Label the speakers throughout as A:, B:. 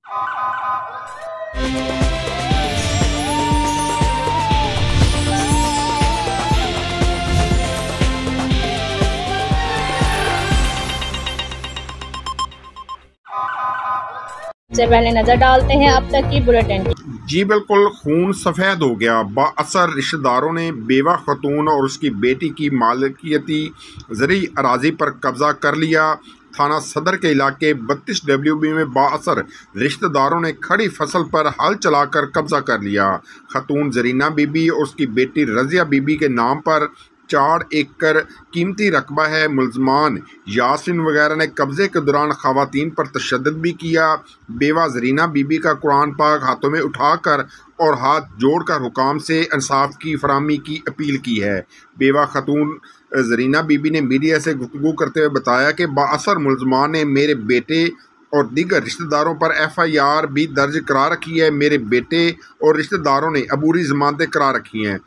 A: से पहले नजर डालते हैं अब तक की बुलेटिन।
B: जी बिल्कुल, खून सफ़ेद हो गया। बाअसर रिश्तेदारों ने बेवा खतून और उसकी बेटी की मालिकियती ज़रूरी अराजी पर कब्जा कर लिया। थाना सदर के इलाके 32 WB में बाअसर रिश्तेदारों ने खड़ी फसल पर हल चलाकर कब्जा कर लिया। खतून जरीना बीबी और उसकी बेटी रज़िया बीबी के नाम पर 4 एकड़ कीमती रकबा है। मुलजमान यासिन वगैरह ने कब्जे के दौरान खवातीन पर तशद्दुद भी किया। बेवा जरीना बीबी का कुरान पाक हाथों में उठाकर और हाथ जोड़कर हुकाम से इंसाफ की फराहमी की अपील की है। बेवा खतून जरीना बीबी ने मीडिया से गुफ्तगू करते हुए बताया कि बाअसर मुलजमान ने मेरे बेटे और दीगर रिश्तेदारों पर FIR भी दर्ज करा रखी है। मेरे बेटे और रिश्तेदारों ने अबूरी जमानतें करा रखी हैं।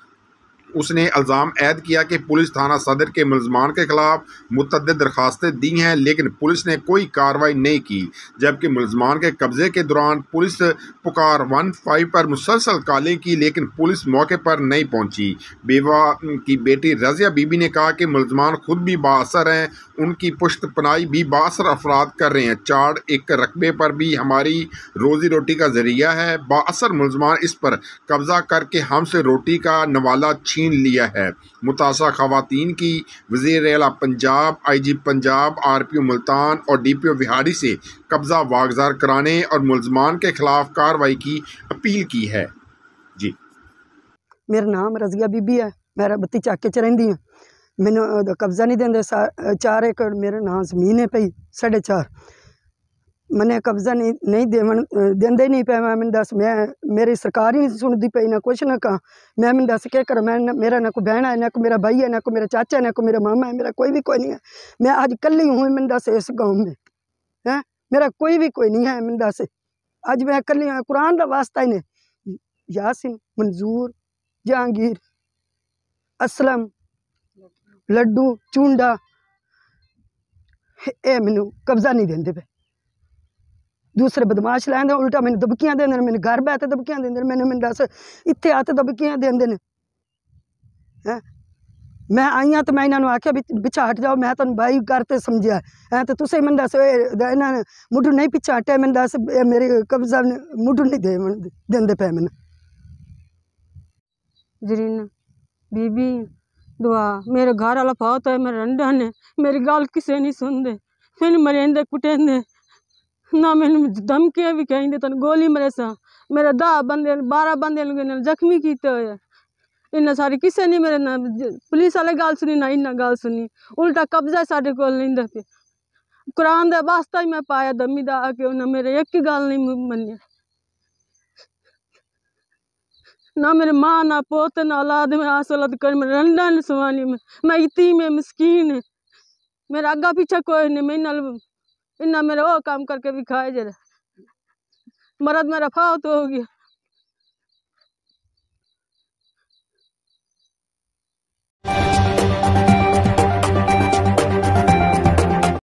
B: उसने इल्ज़ाम ऐद किया कि पुलिस थाना सदर के मुलजमान के खिलाफ मुतअद्दिद दरखास्तें दी हैं, लेकिन पुलिस ने कोई कार्रवाई नहीं की। जबकि मुलजमान के कब्जे के दौरान पुलिस पुकार 15 पर मुसलसल कॉलिंग की, लेकिन पुलिस मौके पर नहीं पहुंची। बेवा की बेटी रज़िया बीबी ने कहा कि मुलजमान खुद भी बाअसर हैं, उनकी पुश्त पनाही भी बाअसर अफराद कर रहे हैं। 4 एकड़ रकबे पर भी हमारी रोज़ी रोटी का जरिया है। बाअसर मुलजमान इस पर कब्जा करके हमसे रोटी का नवाला छीन लिया है। मुतासा खवातीन की वज़ीर आला पंजाब, IG पंजाब, RPO मुल्तान और DPO विहाड़ी से कब्जा वागजार कराने और मुलजमान के खिलाफ कार्रवाई की अपील की है। जी,
C: मेरा नाम रज़िया बीबी है, मेरा 32 चाके च रहिंदी हां। मैनू कब्जा नहीं देंदे। 4 एकड़ मेरे नाम जमीन है पई, 4.5 मैंने कब्जा नहीं देंदे नहीं पे। मैं दस, मैं मेरी सरकार ही नहीं सुनती पई, ना कुछ ना कहा। मैं दस क्या करा। मैं मेरा ना कोई बहन है, ना कोई मेरा भाई है, ना कोई मेरा चाचा है, ना कोई मेरा मामा है, मेरा कोई भी कोई नहीं है। मैं आज कल्ली हूँ। मैं दस इस गाँव में है मेरा कोई भी कोई नहीं है। मैं दस आज मैं कल्ली हूँ। कुरान का वास्ता ही ने यासिन, मंजूर, जहांगीर, असलम, लड्डू, चूंडा ये मैनू कब्जा नहीं देंदे पे। दूसरे बदमाश लैंदे उल्टा मैंने दबकियां देंदे ने। मैंने घर बैठे दबकियां देंदे ने। मैंने दस इत्थे आते दबकियां देंदे ने। हैं मैं आई हाँ तो मैं इन्होंने आख्या भी पिछा हट जाओ। मैं तुम भाई करते समझा है तो तुम मैंने दस इन्होंने मुढ़ नहीं पिछा हटे। मैंने दस मेरे कब्जा मुढ़ नहीं देंदे पे। मैंने
D: जरीना बीबी दुआ मेरे घर वाला फात है, मेरे रंडा ने मेरी गल किसे नहीं सुनते। मैंने मरेंदे कुटेंदे ना, मैंने धमकियां भी कहेंगे तन गोली मरे सा। मेरे 10 बंदे 12 बंदे जख्मी किए हुए। इन्ना सारी किसी ने मेरे ना पुलिस वाले गल सुनी ना इन्ना गल सुनी। उल्टा कब्जा साढ़े को लेंदे पे। कुरान दा वास्ता ही मैं पाया दमी दा आके उन्हें मेरे एक गल नहीं मनी। ना मेरे माँ ना पोत ना औलाद में आसलत कर मेरे रंडा ने सुवानी में। मैं इतनी में मिस्कीन है, मेरा अग्गा पीछा कोई नहीं। मैं इन्ना मेरा वो काम करके भी खाए जरा। मरद मेरा फात हो गया।